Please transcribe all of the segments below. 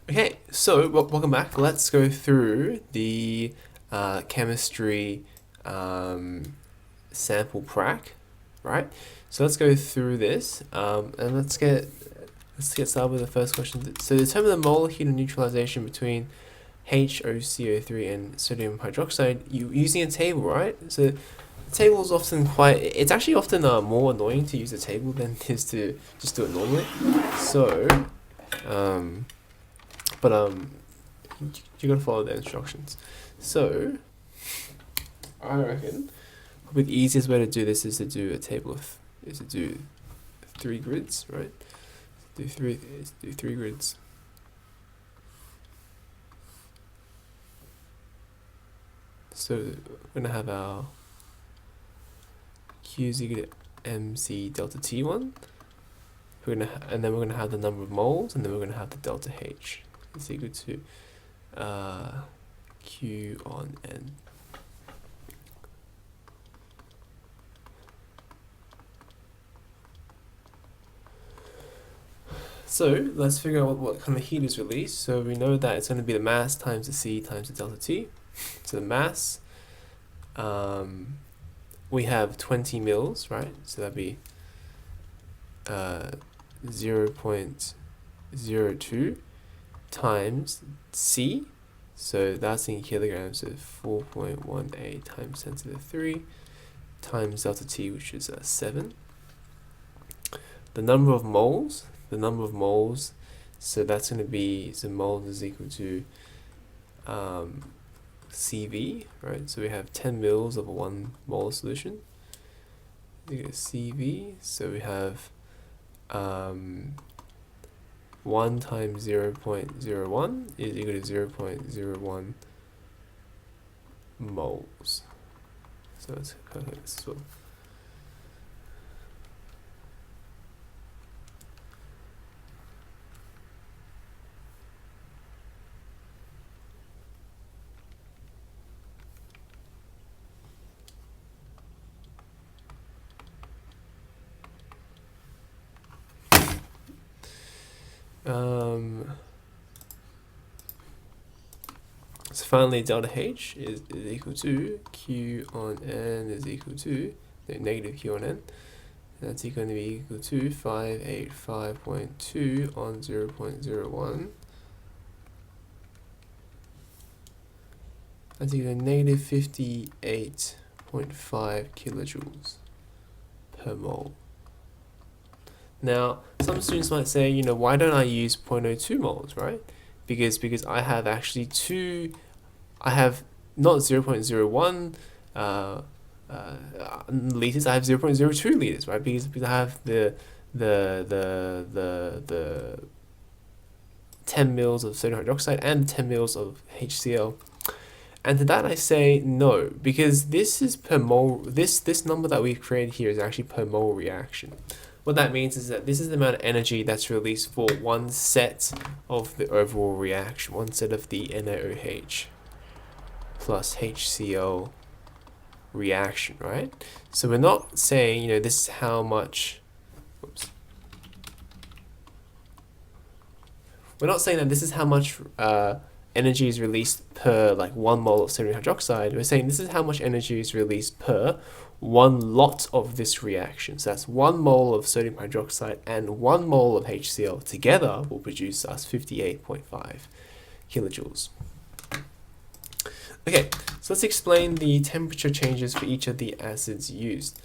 Okay, so welcome back. Let's go through the chemistry sample prac, right? So let's go through this, and let's get started with the first question. So determine the molar heat of neutralization between H2CO3 and sodium hydroxide using a table, right? So the table is often it's actually often more annoying to use a table than it is to just do it normally. So, you gotta follow the instructions. So, I reckon probably the easiest way to do this is to do a table of, is to do 3 grids, right? Do three grids. So we're gonna have our Q is equal to MC delta T1. And then we're gonna have the number of moles, and then we're gonna have the delta H is equal to Q on N. So let's figure out what kind of heat is released. So we know that it's going to be the mass times the C times the delta T. So the mass, we have 20 mils, right? So that'd be 0.02 times C. So that's in kilograms, so 4.18 times 10 to the 3 times delta T, which is 7. The number of moles, so that's going to be, so moles is equal to CV, right? So we have 10 mils of a 1 mole solution. We get CV, so we have 1 times 0.01 is equal to 0.01 moles. So let's calculate this as well. So finally, delta H is equal to Q on N is equal to negative Q on N. And that's going to be equal to 585.2 on 0.01. That's equal to negative 58.5 kilojoules per mole. Now, some students might say, you know, why don't I use 0.02 moles, right? Because I have actually I have not 0.01 liters, I have 0.02 liters, right? Because I have the 10 mils of sodium hydroxide and 10 mils of HCl. And to that I say no, because this is per mole. This number that we've created here is actually per mole reaction. What that means is that this is the amount of energy that's released for one set of the overall reaction, one set of the NaOH plus HCl reaction, right? So we're not saying, you know, this is how much, oops. We're not saying that this is how much energy is released per like 1 mole of sodium hydroxide. We're saying this is how much energy is released per 1 lot of this reaction. So that's 1 mole of sodium hydroxide and 1 mole of HCl together will produce us 58.5 kilojoules. Okay, so let's explain the temperature changes for each of the acids used.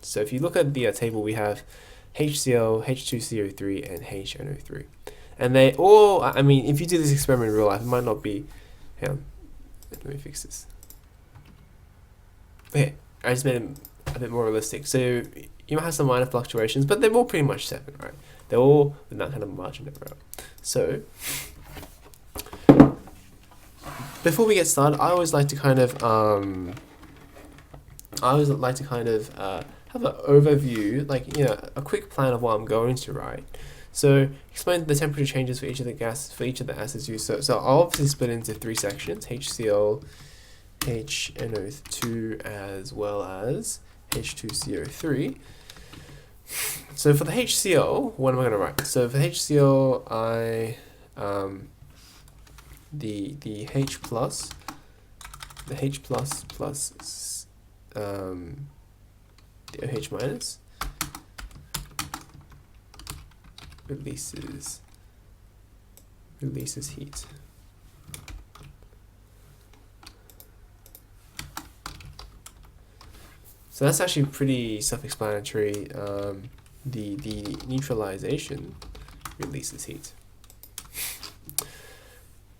So if you look at the table, we have HCl, H2CO3, and HNO3. And they all, I mean, if you do this experiment in real life, it might not be, hang on, let me fix this. Okay, I just made it a bit more realistic. So you might have some minor fluctuations, but they're all pretty much 7, right? They're all with that kind of margin of error. So before we get started, I always like to kind of have an overview, like, you know, a quick plan of what I'm going to, right? So explain the temperature changes for each of the acids used. So I'll obviously split into 3 sections: HCl, HNO2, as well as H2CO3. So for the HCl, what am I going to write? So for HCl, the H plus, the H plus the OH minus releases heat. So that's actually pretty self-explanatory. The neutralisation releases heat.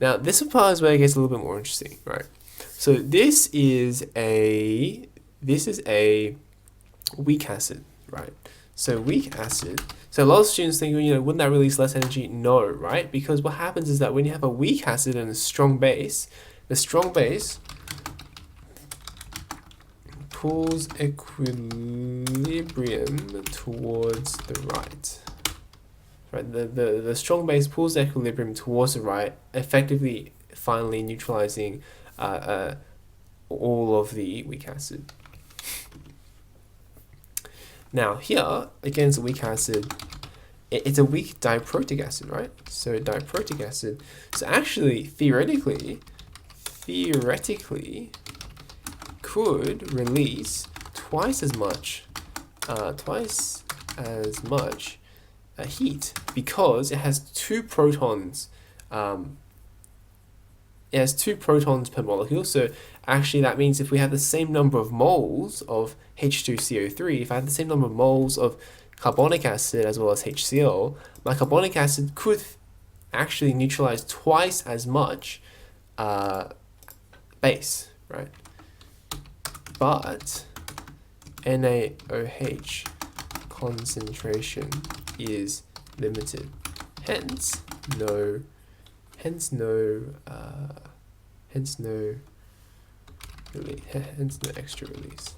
Now this part is where it gets a little bit more interesting, right? So this is a weak acid, right? So weak acid. So a lot of students think, you know, wouldn't that release less energy? No, right? Because what happens is that when you have a weak acid and a strong base, the strong base pulls equilibrium towards the right. Right, the strong base pulls the equilibrium towards the right, effectively finally neutralizing all of the weak acid. Now here, again, it's a weak acid. It's a weak diprotic acid, right? So diprotic acid. So actually, theoretically, could release twice as much heat, because it has two protons. It has 2 protons per molecule. So actually that means if we have the same number of moles of H2CO3, if I have the same number of moles of carbonic acid as well as HCl, my carbonic acid could actually neutralize twice as much base, right? But NaOH concentration is limited, hence no extra release.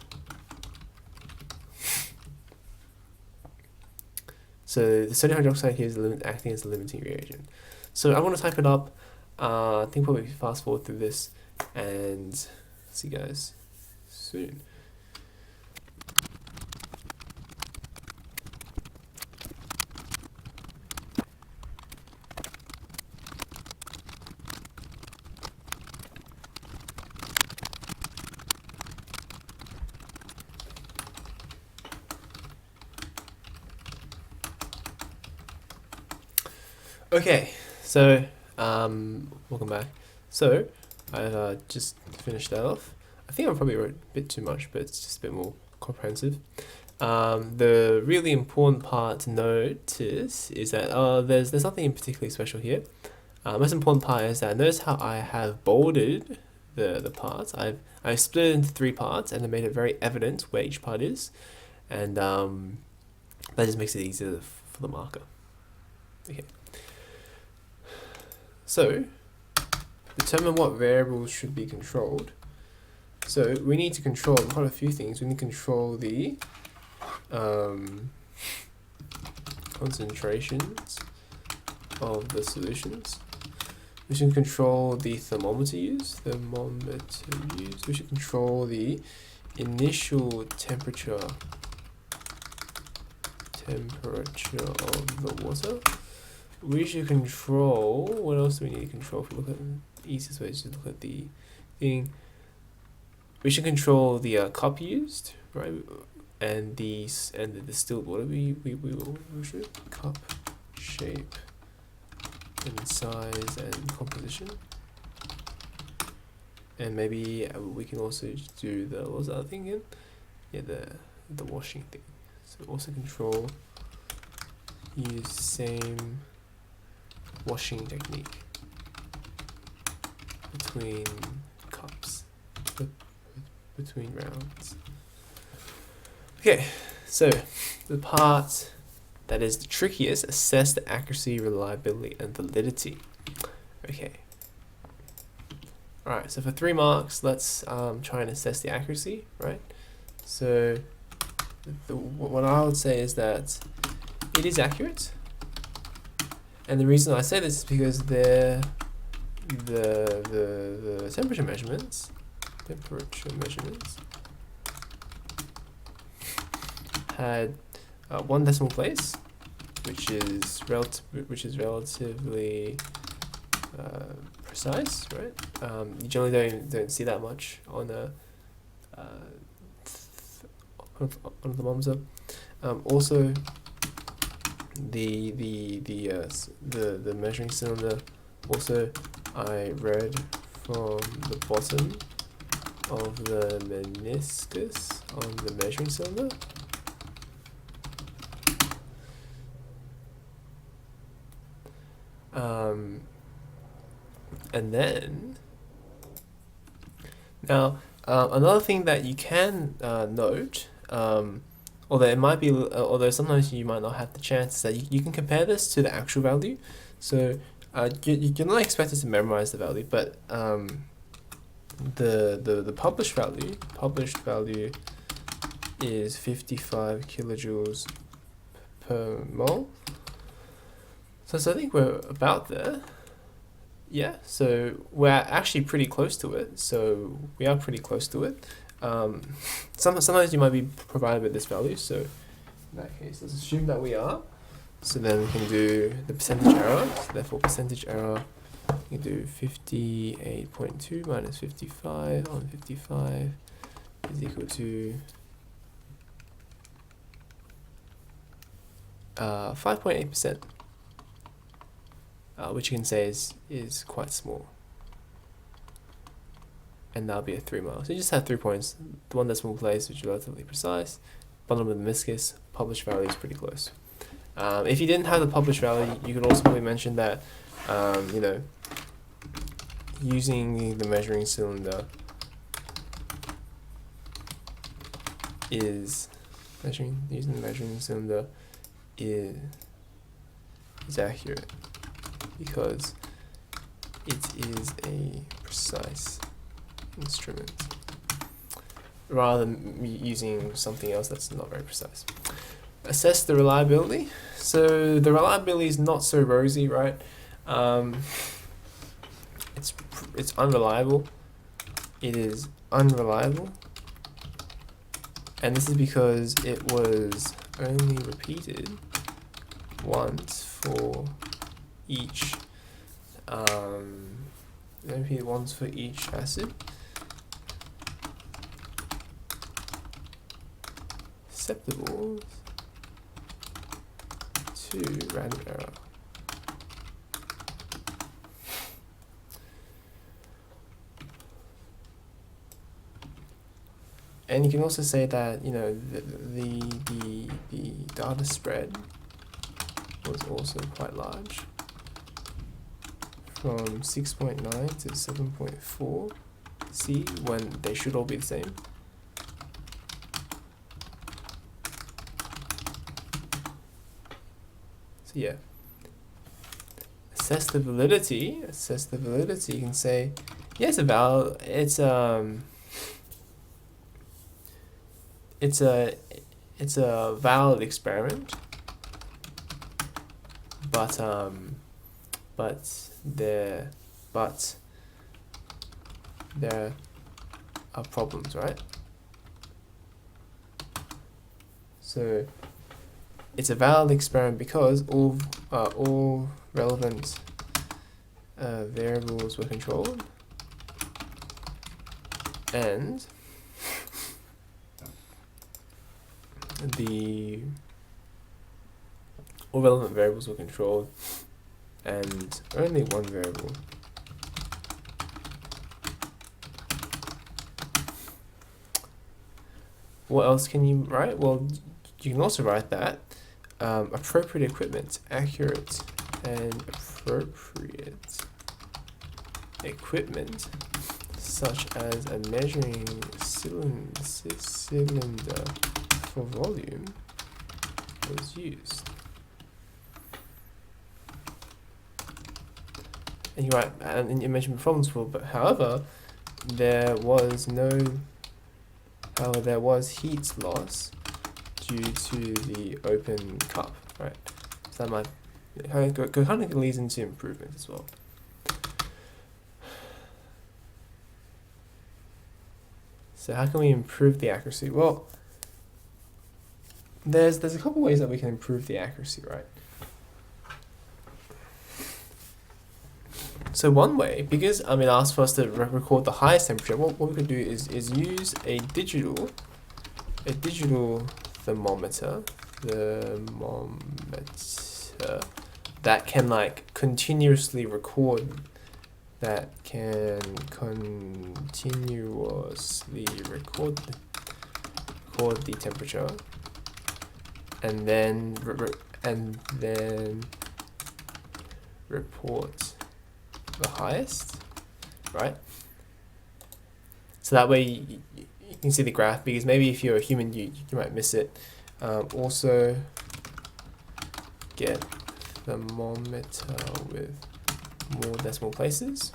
So the sodium hydroxide here is acting as a limiting reagent. So I want to type it up. I think probably fast forward through this and see you guys soon. Okay, so welcome back. So I've just finished that off. I think I probably wrote a bit too much, but it's just a bit more comprehensive. The really important part to notice is that there's nothing in particularly special here. Most important part is that notice how I have bolded the parts. I've split it into 3 parts and I made it very evident where each part is, and that just makes it easier for the marker. Okay. So, determine what variables should be controlled. So we need to control quite a few things. We need to control the concentrations of the solutions. We should control the thermometer used. We should control the initial temperature of the water. We should control, what else do we need to control? If we look at the easiest way is to look at the thing. We should control the cup used, right? And the distilled water we should. Cup shape and size and composition. And maybe we can also do the, what was the other thing again? Yeah, the washing thing. So also control, use same washing technique between cups, between rounds. Okay, so the part that is the trickiest, assess the accuracy, reliability, and validity. Okay. Alright, so for 3 marks, let's try and assess the accuracy, right? So what I would say is that it is accurate. And the reason I say this is because the temperature measurements had 1 decimal place, which is relatively precise, right? You generally don't see that much on a on the thermometer. Also, the measuring cylinder. Also, I read from the bottom of the meniscus on the measuring cylinder. And then now another thing that you can note, although it might be, although sometimes you might not have the chance, is that you can compare this to the actual value. So you're not expected to memorize the value, but the published value is 55 kilojoules per mole. So I think we're about there. Yeah, so we're actually pretty close to it. So we are pretty close to it. Sometimes you might be provided with this value. So in that case, let's assume that we are. So then we can do the percentage error. So therefore, percentage error, you can do 58.2 minus 55 on 55 is equal to 5.8%. Which you can say is quite small. And that'll be a 3 mile. So you just have 3 points. The one decimal place, which is relatively precise. Bottom of the meniscus, published value is pretty close. If you didn't have the published value, you could also probably mention that, you know, using the measuring cylinder is accurate because it is a precise instrument rather than using something else that's not very precise. Assess the reliability. So the reliability is not so rosy, right? It's unreliable. It is unreliable, and this is because it was only repeated once for each. Repeated once for each acid. Susceptible to random error. And you can also say that, you know, the data spread was also quite large, from 6.9 to 7.4 C, when they should all be the same. So yeah, assess the validity. You can say, yeah, it's a valid experiment, but there are problems, right? So it's a valid experiment because all relevant variables were controlled, and all relevant variables were controlled, and only one variable What else can you write? Well, you can also write that appropriate equipment, accurate and appropriate equipment, such as a measuring cylinder for volume, was used. And you write, and you mentioned problems for, but however, there was heat loss due to the open cup, right? So that might kind of leads into improvement as well. So how can we improve the accuracy? Well, there's a couple ways that we can improve the accuracy, right? So one way, because it asked for us to record the highest temperature, what we could do is use a digital thermometer that can like continuously record the temperature, and then report the highest, right? So that way you can see the graph, because maybe if you're a human you might miss it. Also get thermometer with more decimal places.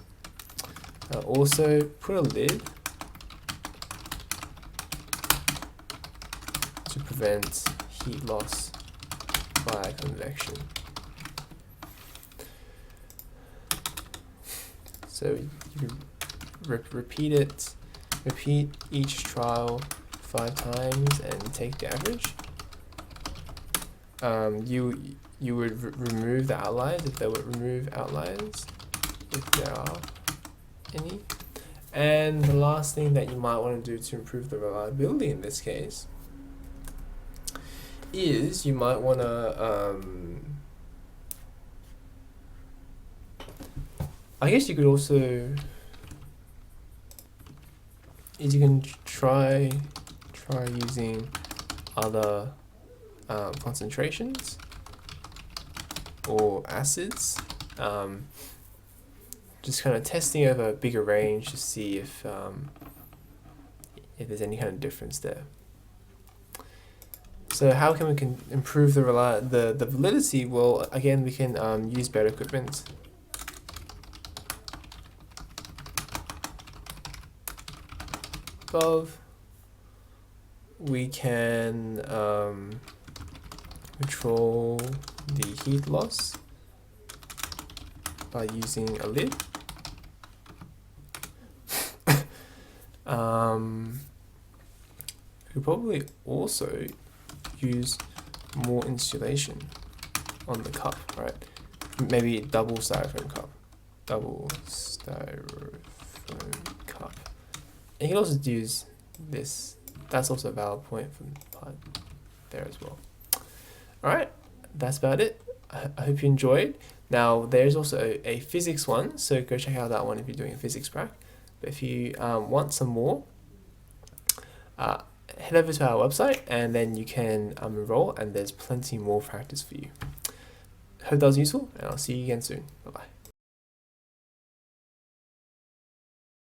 Also put a lid to prevent heat loss by convection. So you can repeat each trial 5 times and take the average. You would remove the outliers if there were outliers, if there are any. And the last thing that you might want to do to improve the reliability in this case is you might want to I guess you could also you can try using other concentrations or acids, just kind of testing over a bigger range to see if there's any kind of difference there. So how can we improve the validity? Well, again, we can use better equipment. Above, we can control the heat loss by using a lid. We could probably also use more insulation on the cup, right? Maybe double styrofoam cup. And you can also use this. That's also a valid point from the part there as well. Alright, that's about it. I hope you enjoyed. Now, there's also a physics one, so go check out that one if you're doing a physics prac. But if you want some more, head over to our website and then you can enroll, and there's plenty more practice for you. Hope that was useful, and I'll see you again soon. Bye-bye.